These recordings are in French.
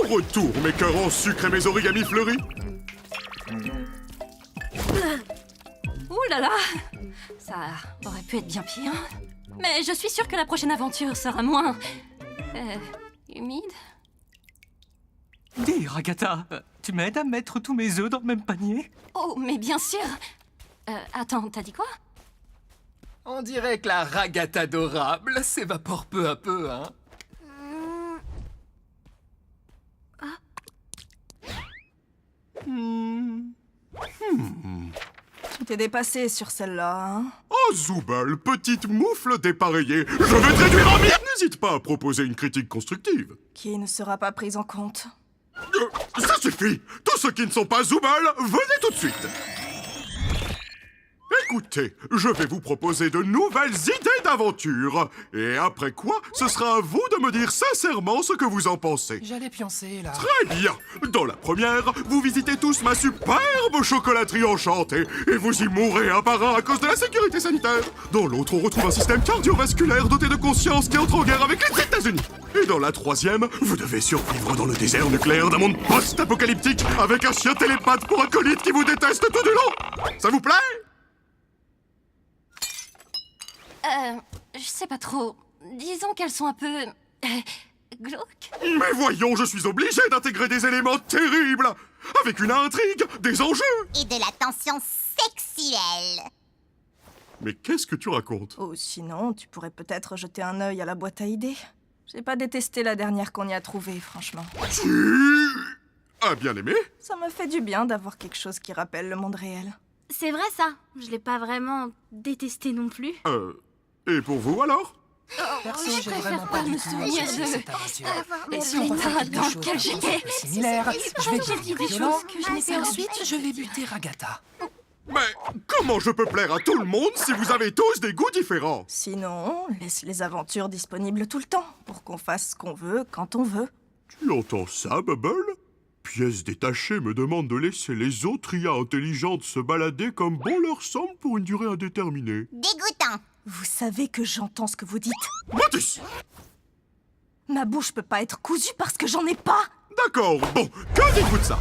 Bon retour, mes cœurs en sucre et mes origamis fleuris. Ouh là là! Ça aurait pu être bien pire. Mais je suis sûre que la prochaine aventure sera moins... humide. Dis, Ragata, tu m'aides à mettre tous mes œufs dans le même panier? Oh, mais bien sûr! Attends, t'as dit quoi? On dirait que la ragata adorable s'évapore peu à peu, hein. Tu t'es dépassé sur celle-là, hein? Oh, Zooble, petite moufle dépareillée, je vais te réduire en miettes. N'hésite pas à proposer une critique constructive. Qui ne sera pas prise en compte. Ça suffit. Tous ceux qui ne sont pas Zooble, venez tout de suite. Écoutez, je vais vous proposer de nouvelles idées d'aventure. Et après quoi, ce sera à vous de me dire sincèrement ce que vous en pensez. J'allais pioncer, là. Très bien. Dans la première, vous visitez tous ma superbe chocolaterie enchantée et vous y mourrez un par un à cause de la sécurité sanitaire. Dans l'autre, on retrouve un système cardiovasculaire doté de conscience qui entre en guerre avec les États-Unis. Et dans la troisième, vous devez survivre dans le désert nucléaire d'un monde post-apocalyptique avec un chien télépathe pour acolyte qui vous déteste tout du long. Ça vous plaît? Je sais pas trop. Disons qu'elles sont un peu... glauques. Mais voyons, je suis obligé d'intégrer des éléments terribles, avec une intrigue, des enjeux. Et de la tension sexuelle. Mais qu'est-ce que tu racontes? Oh, sinon, tu pourrais peut-être jeter un œil à la boîte à idées. J'ai pas détesté la dernière qu'on y a trouvée, franchement. Tu as bien aimé? Ça me fait du bien d'avoir quelque chose qui rappelle le monde réel. C'est vrai ça, je l'ai pas vraiment détesté non plus. Et pour vous alors? Perso, je j'ai préfère vraiment pas pas du me tout souvenir apprécié de- cette aventure. Et Mais si on refait l'état quelque dans chose lequel j'étais. un peu similaire, je vais J'ai dit devenir des violent, choses que je n'ai et pas ensuite envie de je vais dire. buter Ragata. Mais comment je peux plaire à tout le monde si vous avez tous des goûts différents? Sinon, laisse les aventures disponibles tout le temps, pour qu'on fasse ce qu'on veut, quand on veut. Tu entends ça, Bubble? Pièce détachée me demande de laisser les autres IA intelligentes se balader comme bon leur semble pour une durée indéterminée. Dégoûtant. Vous savez que j'entends ce que vous dites. Mathis! Ma bouche peut pas être cousue parce que j'en ai pas. D'accord, bon, que dites-vous de ça?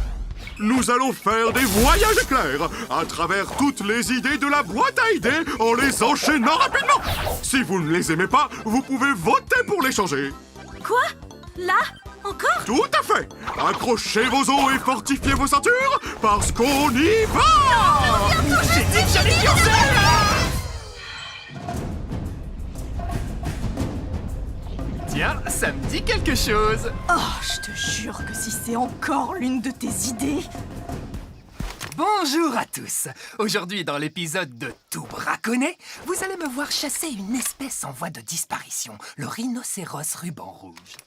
Nous allons faire des voyages éclairs à travers toutes les idées de la boîte à idées en les enchaînant rapidement. Si vous ne les aimez pas, vous pouvez voter pour les changer. Quoi? Là? Encore? Tout à fait. Accrochez vos os et fortifiez vos ceintures parce qu'on y va. J'ai dit que j'allais pioncer! Tiens, ça me dit quelque chose. Oh, je te jure que si c'est encore l'une de tes idées... Bonjour à tous. Aujourd'hui, dans l'épisode de Tout braconner, vous allez me voir chasser une espèce en voie de disparition, le rhinocéros ruban rouge.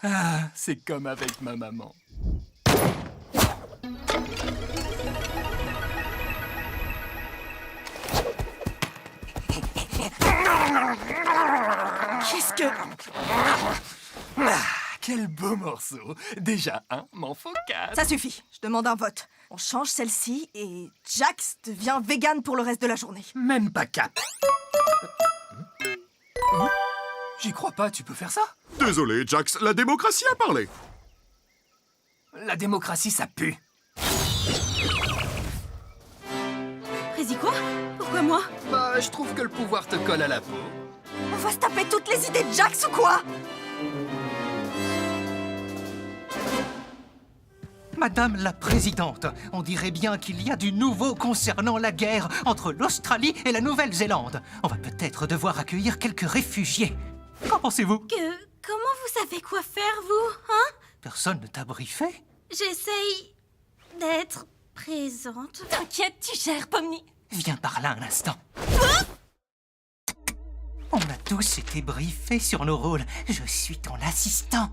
Ah, c'est comme avec ma maman. Qu'est-ce que... Ah, quel beau morceau. Déjà un, m'en faut 4. Ça suffit, je demande un vote. On change celle-ci et Jax devient vegan pour le reste de la journée. Même pas 4. J'y crois pas, tu peux faire ça? Désolé, Jax, la démocratie a parlé. La démocratie, ça pue. Prési quoi? Pourquoi moi? Bah, je trouve que le pouvoir te colle à la peau. On va se taper toutes les idées de Jax ou quoi? Madame la Présidente, on dirait bien qu'il y a du nouveau concernant la guerre entre l'Australie et la Nouvelle-Zélande. On va peut-être devoir accueillir quelques réfugiés. Qu'en pensez-vous? Comment vous savez quoi faire, vous? Hein? Personne ne t'a briefé? J'essaye d'être présente. T'inquiète, tu gères, Pomni. Viens par là un instant. On a tous été briefés sur nos rôles. Je suis ton assistant.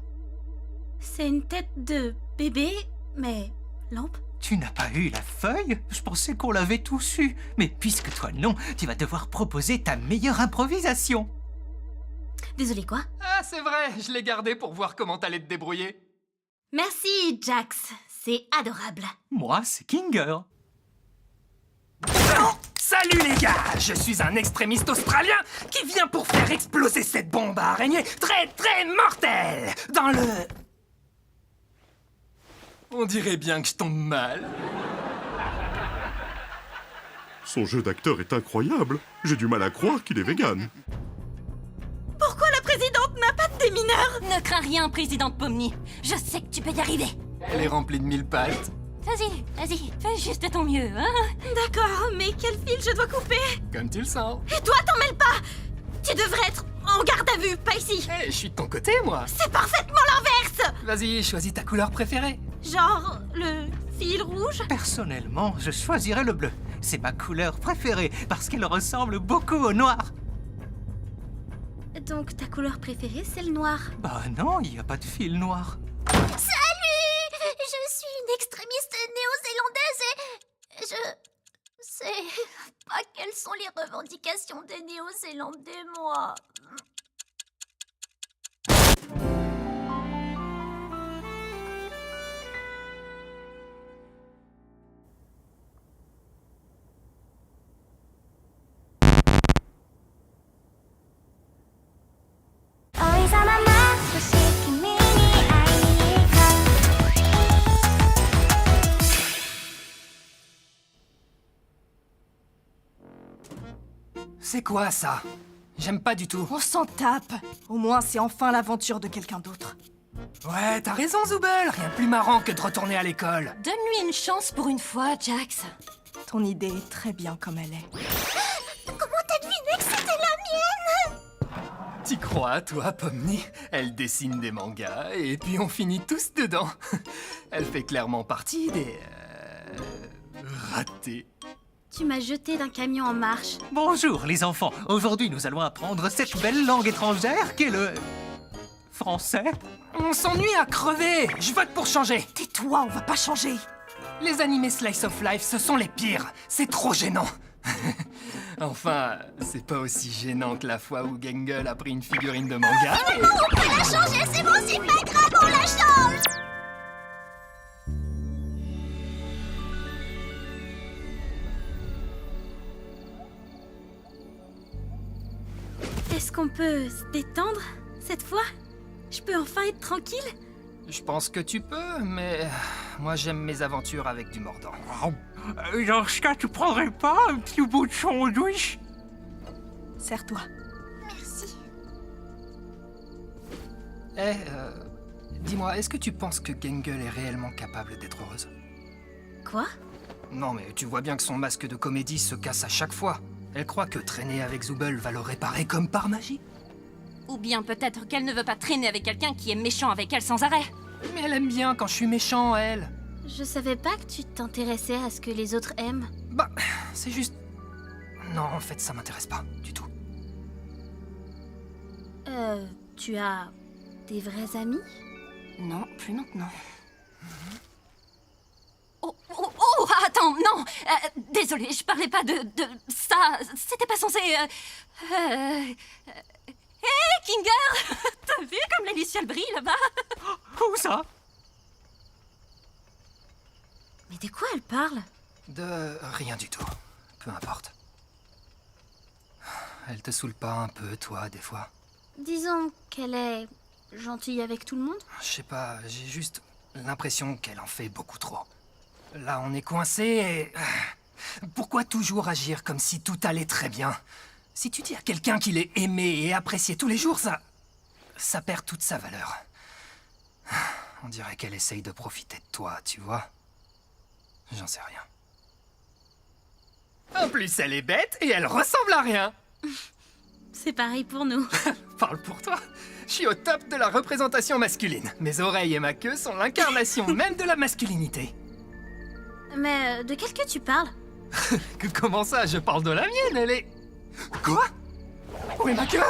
C'est une tête de bébé, mais lampe. Tu n'as pas eu la feuille? Je pensais qu'on l'avait tous eu. Mais puisque toi non, tu vas devoir proposer ta meilleure improvisation. Désolé quoi? Ah, c'est vrai, je l'ai gardé pour voir comment t'allais te débrouiller. Merci, Jax. C'est adorable. Moi, c'est Kinger. Salut les gars, je suis un extrémiste australien qui vient pour faire exploser cette bombe à araignée très mortelle dans le... On dirait bien que je tombe mal. Son jeu d'acteur est incroyable. J'ai du mal à croire qu'il est vegan. Pourquoi la présidente n'a pas de démineur? Ne crains rien, présidente Pomni. Je sais que tu peux y arriver. Elle est remplie de mille pattes. Vas-y, vas-y, fais juste de ton mieux, hein. D'accord, mais quel fil je dois couper? Comme tu le sens. Et toi, t'en mêles pas! Tu devrais être en garde à vue, pas ici! Eh, je suis de ton côté, moi. C'est parfaitement l'inverse! Vas-y, choisis ta couleur préférée. Genre, le fil rouge? Personnellement, je choisirais le bleu. C'est ma couleur préférée parce qu'elle ressemble beaucoup au noir. Donc ta couleur préférée, c'est le noir. Bah non, il n'y a pas de fil noir. Salut! Je suis une extrémiste néo-zélandaise et je sais pas quelles sont les revendications des Néo-Zélandais, moi. C'est quoi ça? J'aime pas du tout. On s'en tape. Au moins, c'est enfin l'aventure de quelqu'un d'autre. Ouais, t'as raison, Zooble. Rien de plus marrant que de retourner à l'école. Donne-lui une chance pour une fois, Jax. Ton idée est très bien comme elle est. Comment t'as deviné que c'était la mienne? T'y crois, toi, Pomni? Elle dessine des mangas et puis on finit tous dedans. Elle fait clairement partie des... ratés. Tu m'as jeté d'un camion en marche. Bonjour les enfants, aujourd'hui nous allons apprendre cette belle langue étrangère qu'est le... français. On s'ennuie à crever. Je vote pour changer. Tais-toi, on va pas changer. Les animés Slice of Life, ce sont les pires. C'est trop gênant. Enfin, c'est pas aussi gênant que la fois où Gangle a pris une figurine de manga. On peut la changer, c'est bon, c'est pas grave, on la change! Est-ce qu'on peut se détendre cette fois? Je peux enfin être tranquille? Je pense que tu peux, mais moi j'aime mes aventures avec du mordant. Dans ce cas, tu prendrais pas un petit bout de sandwich? Serre-toi. Merci. Dis-moi, est-ce que tu penses que Gangle est réellement capable d'être heureuse? Quoi? Non, mais tu vois bien que son masque de comédie se casse à chaque fois. Elle croit que traîner avec Zooble va le réparer comme par magie. Ou bien peut-être qu'elle ne veut pas traîner avec quelqu'un qui est méchant avec elle sans arrêt. Mais elle aime bien quand je suis méchant, elle. Je savais pas que tu t'intéressais à ce que les autres aiment. Bah, c'est juste... Non, en fait, ça m'intéresse pas, du tout. Tu as des vrais amis? Non, plus maintenant. Oh, oh, oh, attends, non. Désolée, je parlais pas de ça. C'était pas censé... Hé, Kinger. T'as vu comme les lucioles brillent là-bas? Où ça? Mais de quoi elle parle? De rien du tout. Peu importe. Elle te saoule pas un peu, toi, des fois? Disons qu'elle est gentille avec tout le monde? Je sais pas, j'ai juste l'impression qu'elle en fait beaucoup trop. Là, on est coincé et... Pourquoi toujours agir comme si tout allait très bien? Si tu dis à quelqu'un qu'il est aimé et apprécié tous les jours, ça perd toute sa valeur. On dirait qu'elle essaye de profiter de toi, tu vois? J'en sais rien. En plus, elle est bête et elle ressemble à rien. C'est pareil pour nous. Parle pour toi. Je suis au top de la représentation masculine. Mes oreilles et ma queue sont l'incarnation même de la masculinité. Mais de quelle queue tu parles? Comment ça, je parle de la mienne, elle est... Quoi? Où est ma queue?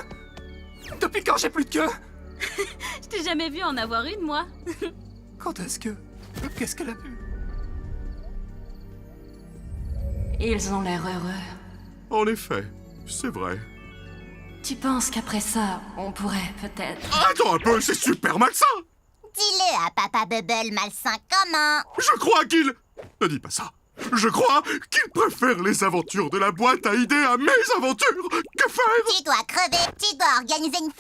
Depuis quand j'ai plus de queue? Je t'ai jamais vu en avoir une, moi. Quand est-ce que... Qu'est-ce qu'elle a pu? Ils ont l'air heureux. En effet, c'est vrai. Tu penses qu'après ça, on pourrait peut-être... Attends un peu, c'est super malsain! Dis-le à Papa Bubble malsain comment? Je crois qu'il... Ne dis pas ça. Je crois qu'il préfère les aventures de la boîte à idées à mes aventures. Que faire? Tu dois crever, tu dois organiser une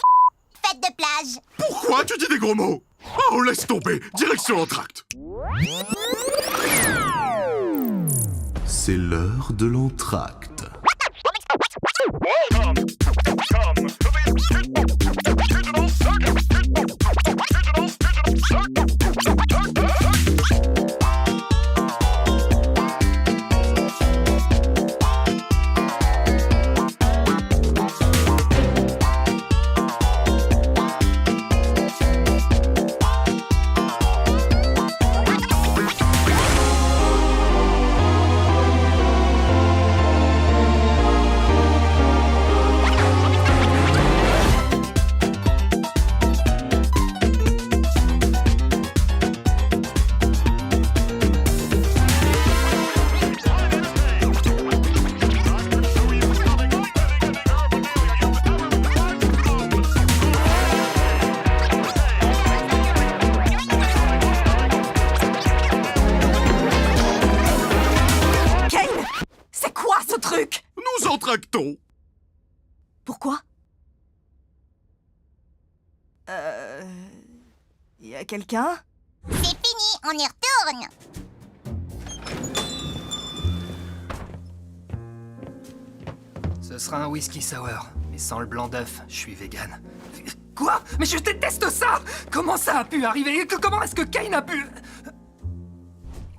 fête de plage. Pourquoi tu dis des gros mots? Oh, laisse tomber. Direction l'entracte. C'est l'heure de l'entracte. Nous entractons. Pourquoi? Y a quelqu'un? C'est fini, on y retourne. Ce sera un whisky sour, mais sans le blanc d'œuf, je suis vegan. Quoi? Mais je déteste ça! Comment ça a pu arriver? Comment est-ce que Kane a pu...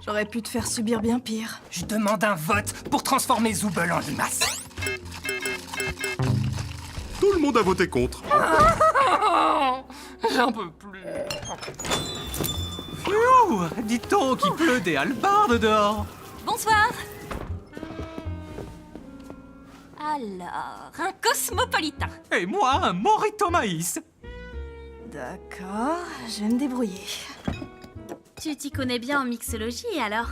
J'aurais pu te faire subir bien pire. Je demande un vote pour transformer Zooble en limace. Tout le monde a voté contre. J'en peux plus. Ouh, dit-on qu'il pleut des hallebardes dehors. Bonsoir. Alors, un cosmopolitain. Et moi, un morito maïs. D'accord, je vais me débrouiller. Tu t'y connais bien en mixologie alors?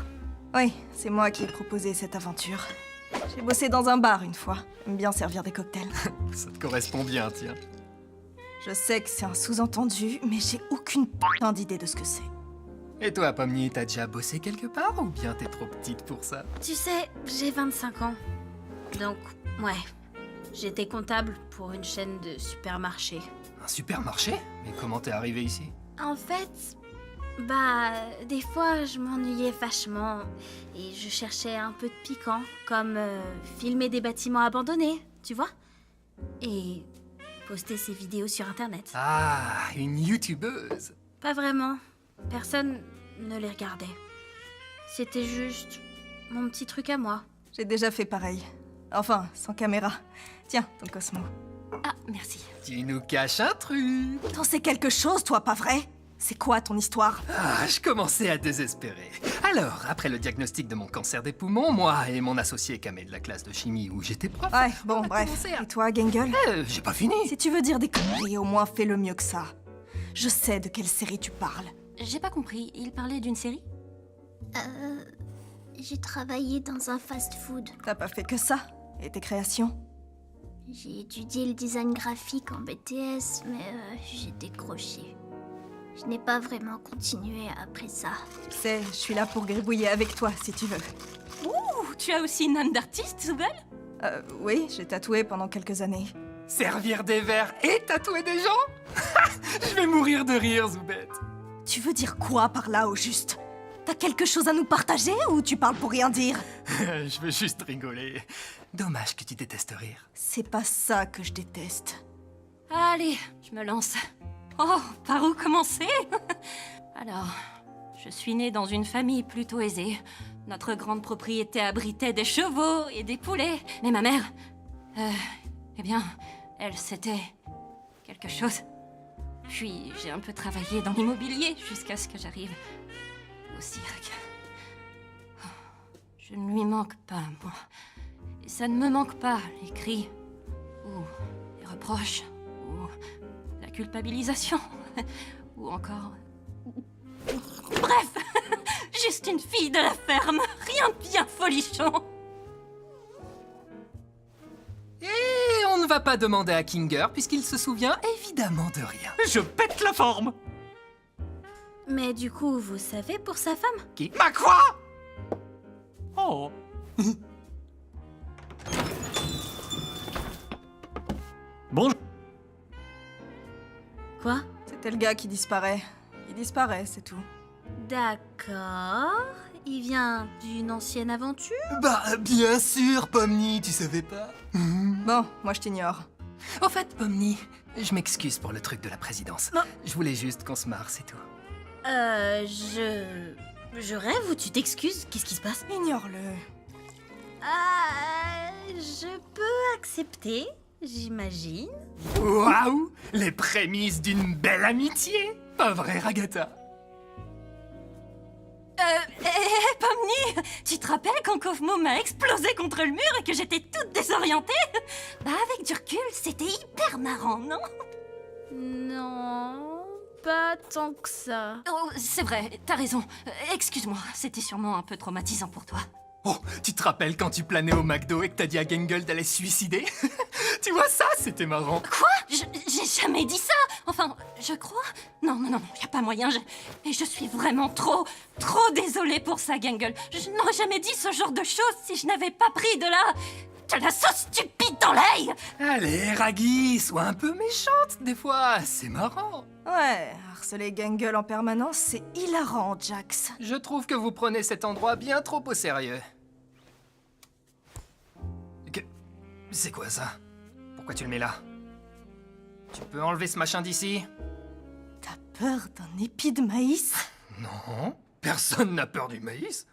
Oui, c'est moi qui ai proposé cette aventure. J'ai bossé dans un bar une fois. J'aime bien servir des cocktails. Ça te correspond bien, tiens. Je sais que c'est un sous-entendu, mais j'ai aucune putain d'idée de ce que c'est. Et toi, Pomni, t'as déjà bossé quelque part ou bien t'es trop petite pour ça? Tu sais, j'ai 25 ans. Donc, ouais. J'étais comptable pour une chaîne de supermarchés. Un supermarché? Mais comment t'es arrivé ici? En fait, des fois je m'ennuyais vachement et je cherchais un peu de piquant, comme filmer des bâtiments abandonnés, tu vois? Et poster ces vidéos sur internet. Ah, une youtubeuse. Pas vraiment. Personne ne les regardait. C'était juste mon petit truc à moi. J'ai déjà fait pareil. Enfin, sans caméra. Tiens, ton Cosmo. Ah, merci. Tu nous caches un truc. T'en sais quelque chose, toi, pas vrai? C'est quoi ton histoire? Ah, je commençais à désespérer. Alors, après le diagnostic de mon cancer des poumons, moi et mon associé Kamé de la classe de chimie où j'étais prof... Ouais, bon, on a bref. commencé à- Et toi, Gangle? J'ai pas fini. Si tu veux dire des conneries, au moins fais-le mieux que ça. Je sais de quelle série tu parles. J'ai pas compris. Il parlait d'une série? J'ai travaillé dans un fast-food. T'as pas fait que ça? Et tes créations? J'ai étudié le design graphique en BTS, mais j'ai décroché. Je n'ai pas vraiment continué après ça. Tu sais, je suis là pour gribouiller avec toi, si tu veux. Ouh, tu as aussi une âme d'artiste, Zooble? Oui, j'ai tatoué pendant quelques années. Servir des verres et tatouer des gens? Je vais mourir de rire, Zoubette. Tu veux dire quoi par là, au juste? T'as quelque chose à nous partager ou tu parles pour rien dire? Je veux juste rigoler. Dommage que tu détestes rire. C'est pas ça que je déteste. Allez, je me lance. Oh, par où commencer? Alors, je suis née dans une famille plutôt aisée. Notre grande propriété abritait des chevaux et des poulets. Mais ma mère... eh bien, elle, c'était... quelque chose. Puis, j'ai un peu travaillé dans l'immobilier jusqu'à ce que j'arrive au cirque. Oh, je ne lui manque pas, moi. Et ça ne me manque pas, les cris, ou les reproches, ou la culpabilisation, ou encore... Bref, juste une fille de la ferme, rien de bien folichon. Et on ne va pas demander à Kinger puisqu'il se souvient évidemment de rien. Je pète la forme. Mais du coup, vous savez pour sa femme? Ma quoi? Oh. Bonjour. C'est le gars qui disparaît. Il disparaît, c'est tout. D'accord. Il vient d'une ancienne aventure? Bah, bien sûr, Pomni, tu savais pas? Bon, moi je t'ignore. Au fait, Pomni, je m'excuse pour le truc de la présidence. Non. Je voulais juste qu'on se marre, c'est tout. Je rêve ou tu t'excuses? Qu'est-ce qui se passe? Ignore-le. Je peux accepter, j'imagine. Waouh! Les prémices d'une belle amitié! Pas vrai, Ragata? Pomni, tu te rappelles quand Kofmo m'a explosé contre le mur et que j'étais toute désorientée? Bah avec du recul, c'était hyper marrant, non? Non, pas tant que ça. Oh, c'est vrai, t'as raison. Excuse-moi, c'était sûrement un peu traumatisant pour toi. Oh, tu te rappelles quand tu planais au McDo et que t'as dit à Gangle d'aller se suicider? Tu vois, ça, c'était marrant. Quoi? J'ai jamais dit ça. Enfin, je crois. Non, y a pas moyen. Et je suis vraiment trop désolée pour ça, Gangle. Je n'aurais jamais dit ce genre de choses si je n'avais pas pris de la sauce stupide dans l'œil. Allez, Raggy, sois un peu méchante des fois, c'est marrant. Ouais, harceler Gangle en permanence, c'est hilarant, Jax. Je trouve que vous prenez cet endroit bien trop au sérieux. C'est quoi ça? Pourquoi tu le mets là? Tu peux enlever ce machin d'ici? T'as peur d'un épi de maïs? Non, personne n'a peur du maïs.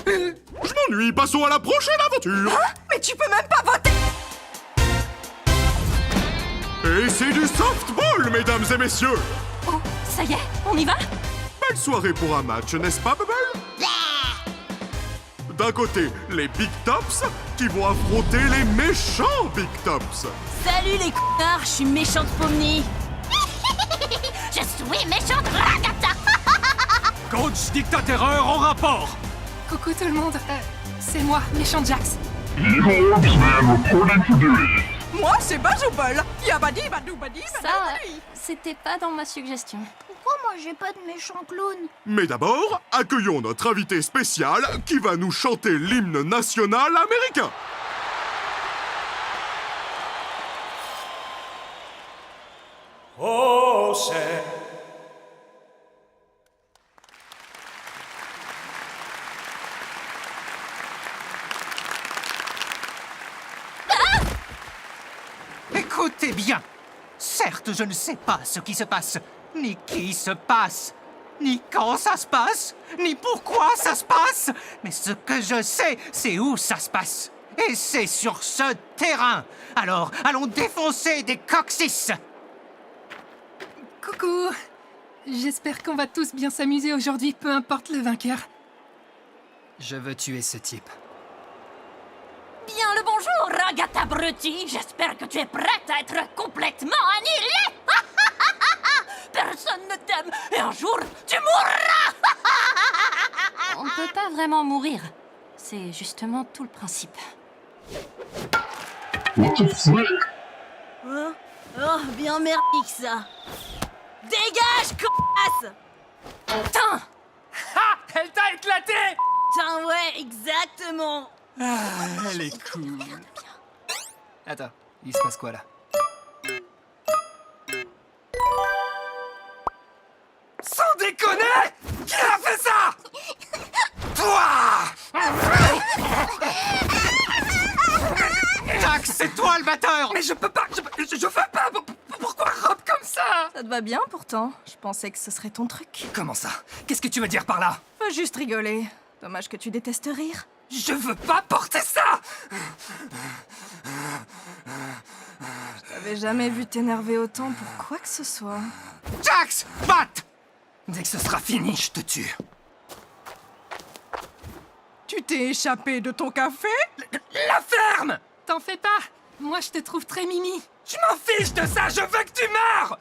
Je m'ennuie, passons à la prochaine aventure. Mais tu peux même pas voter! Et c'est du softball, mesdames et messieurs. Oh, ça y est, on y va? Belle soirée pour un match, n'est-ce pas, Bubble? D'un côté, les Big Tops qui vont affronter les méchants Big Tops. Salut les connards, je suis méchante Pomni. Je suis méchante Ragata. Coach Dictaterreur en rapport. Coucou tout le monde, c'est moi, méchant Jax. Moi, c'est Bazooble. Yabadi, badou, badi, Ça, c'était pas dans ma suggestion. Pourquoi moi j'ai pas de méchant clown? Mais d'abord, accueillons notre invité spécial qui va nous chanter l'hymne national américain. Oh, say. Écoutez bien. Certes, je ne sais pas ce qui se passe, ni qui se passe, ni quand ça se passe, ni pourquoi ça se passe. Mais ce que je sais, c'est où ça se passe. Et c'est sur ce terrain. Alors, allons défoncer des coccyx. Coucou. J'espère qu'on va tous bien s'amuser aujourd'hui, peu importe le vainqueur. Je veux tuer ce type. Bien le bonjour, Ragata Brutti. J'espère que tu es prête à être complètement annihilée. Personne ne t'aime et un jour, tu mourras. On peut pas vraiment mourir. C'est justement tout le principe. Oh, bien merdique ça. Dégage, connasse. Putain! Ah, elle t'a éclaté! Putain, ouais, exactement. Ah, elle est cool. Attends, il se passe quoi là? Sans déconner! Qui a fait ça? Toi! Jax, c'est toi le batteur. Mais je peux pas, je veux pas! Pourquoi Rob comme ça? Ça te va bien pourtant. Je pensais que ce serait ton truc. Comment ça? Qu'est-ce que tu veux dire par là? Faut juste rigoler. Dommage que tu détestes rire. Je veux pas porter ça! J'avais jamais vu t'énerver autant pour quoi que ce soit. Jax, batte. Dès que ce sera fini, je te tue. Tu t'es échappé de ton café? La ferme! T'en fais pas! Moi, je te trouve très mimi. Je m'en fiche de ça, je veux que tu meurs!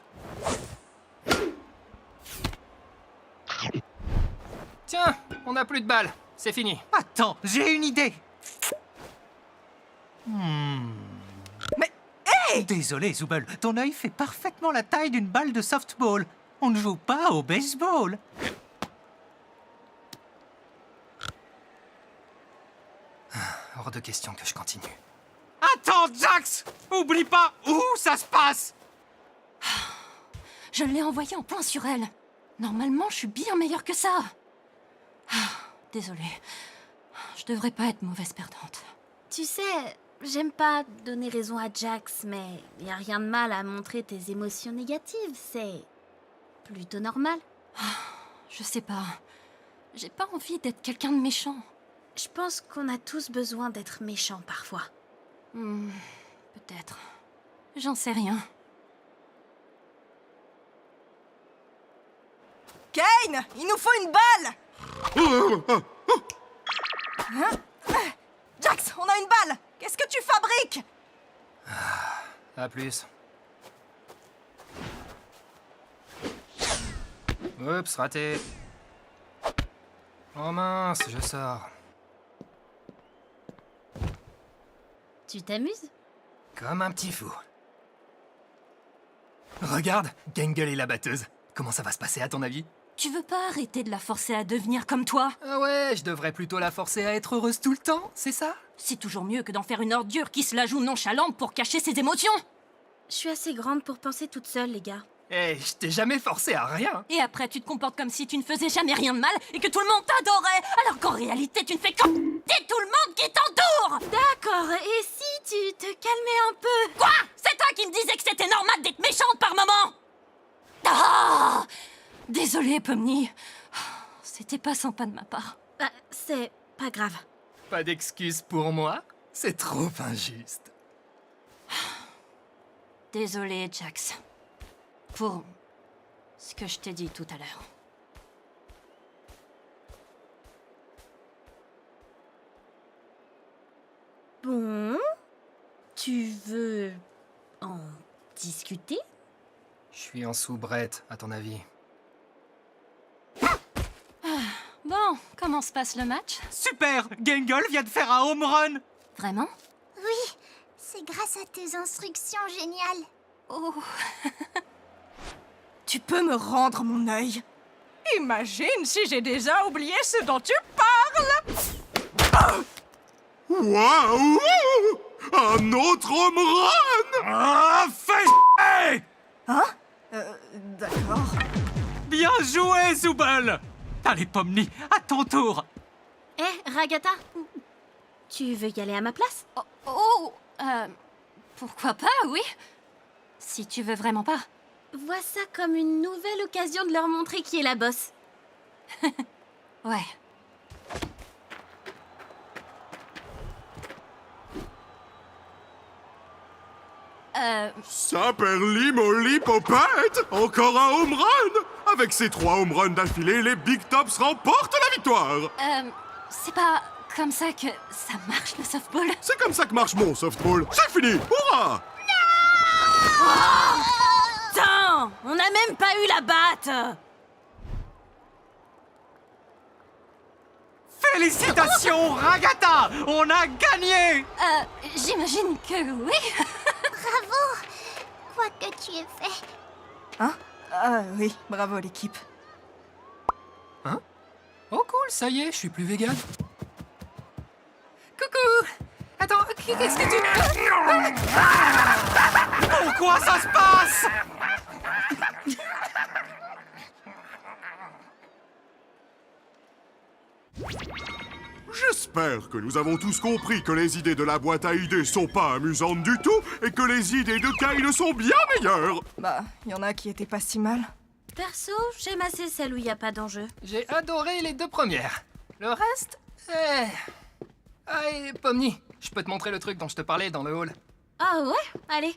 Tiens, on n'a plus de balles. C'est fini. Attends, j'ai une idée. Mais, hey! Désolé, Zooble, ton œil fait parfaitement la taille d'une balle de softball. On ne joue pas au baseball. Hors de question que je continue. Attends, Jax! Oublie pas où ça se passe! Je l'ai envoyée en point sur elle. Normalement, je suis bien meilleure que ça. Désolée. Je devrais pas être mauvaise perdante. Tu sais, j'aime pas donner raison à Jax, mais y a rien de mal à montrer tes émotions négatives, c'est plutôt normal. Je sais pas. J'ai pas envie d'être quelqu'un de méchant. Je pense qu'on a tous besoin d'être méchants parfois. Peut-être. J'en sais rien. Kane, il nous faut une balle! Jax, on a une balle! Qu'est-ce que tu fabriques? À plus. Oups, raté. Oh mince, je sors. Tu t'amuses? Comme un petit fou. Regarde, Gangle est la batteuse. Comment ça va se passer à ton avis? Tu veux pas arrêter de la forcer à devenir comme toi? Ah ouais, je devrais plutôt la forcer à être heureuse tout le temps, c'est ça? C'est toujours mieux que d'en faire une ordure qui se la joue nonchalante pour cacher ses émotions. Je suis assez grande pour penser toute seule, les gars. Eh, je t'ai jamais forcé à rien. Et après, tu te comportes comme si tu ne faisais jamais rien de mal et que tout le monde t'adorait, alors qu'en réalité, tu ne fais qu'embêter tout le monde qui t'entoure. D'accord, et si tu te calmais un peu? Quoi? C'est toi qui me disais que c'était normal d'être méchante par moment? Ah! Désolée, Pomni. C'était pas sympa de ma part. C'est pas grave. Pas d'excuse pour moi? C'est trop injuste. Désolée, Jax. Pour ce que je t'ai dit tout à l'heure. Bon, tu veux en discuter? Je suis en soubrette, à ton avis. Bon, comment se passe le match? Super! Gangle vient de faire un home run! Vraiment? Oui, c'est grâce à tes instructions géniales. Oh, Tu peux me rendre mon œil? Imagine si j'ai déjà oublié ce dont tu parles! Waouh! Un autre home run! Ah, fais D'accord. Bien joué, Zooble! Allez, Pomni, à ton tour! Eh, Ragata, tu veux y aller à ma place? pourquoi pas, oui? Si tu veux vraiment pas. Vois ça comme une nouvelle occasion de leur montrer qui est la boss. Ouais. Saperli molly popette! Encore un home run! Avec ces 3 home runs d'affilée, les Big Tops remportent la victoire! C'est pas comme ça que ça marche le softball. C'est comme ça que marche mon softball. C'est fini! Hurrah! Putain, on n'a même pas eu la batte. Félicitations, Ragata! On a gagné! J'imagine que oui. Bravo! Quoi que tu aies fait. Ah oui, bravo l'équipe. Oh cool, ça y est, je suis plus vegan. Coucou! Attends, qu'est-ce que tu... Pourquoi ça se passe? J'espère que nous avons tous compris que les idées de la boîte à idées sont pas amusantes du tout et que les idées de Kyle sont bien meilleures. Bah, il y en a qui étaient pas si mal. Perso, j'aime assez celle où il n'y a pas d'enjeu. J'ai adoré les 2 premières. Le reste, Ah, et Pomni, je peux te montrer le truc dont je te parlais dans le hall. Ah ouais? Allez.